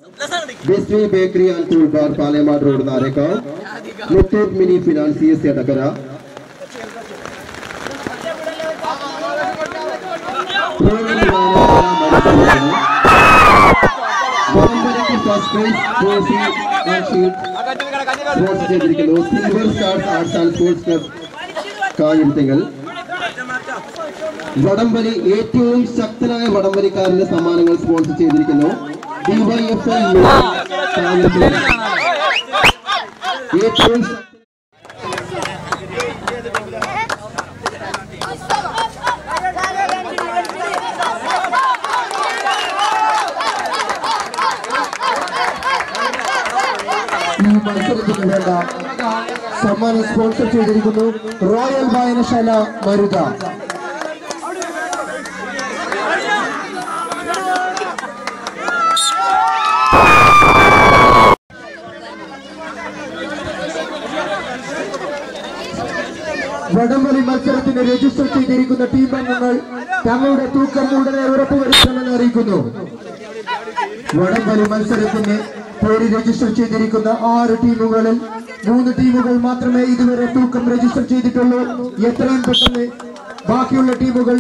Bisri Bakery and Tool Bar, Palamad Road, Nareka. Muthoot Mini Financiers, Yatakara. First place, trophy and shield. Silver Stars Arts and Sports Club. Kayintingal. Vadambali, 8 Saktanaya Vadambali Karla Samanangal sponsor Chedrikano. DYFL Someone sponsored Royal Bayanashala Maruda. Vadambali മത്സരത്തിന് register ചെയ്തിരിക്കുന്ന team അംഗങ്ങൾ തങ്ങളുടെ തൂക്കം ഉടനെ ഉറപ്പുവരുത്തണമെന്ന് അറിയിക്കുന്നു. വടംവലി മത്സരത്തിന് പേര് രജിസ്റ്റർ ചെയ്തിരിക്കുന്ന 6 ടീമുകളിൽ 3 ടീമുകൾ മാത്രമേ ഇതുവരെ തൂക്കം രജിസ്റ്റർ ചെയ്തിട്ടുള്ളൂ. എത്രയും പെട്ടെന്ന് ബാക്കിയുള്ള ടീമുകൾ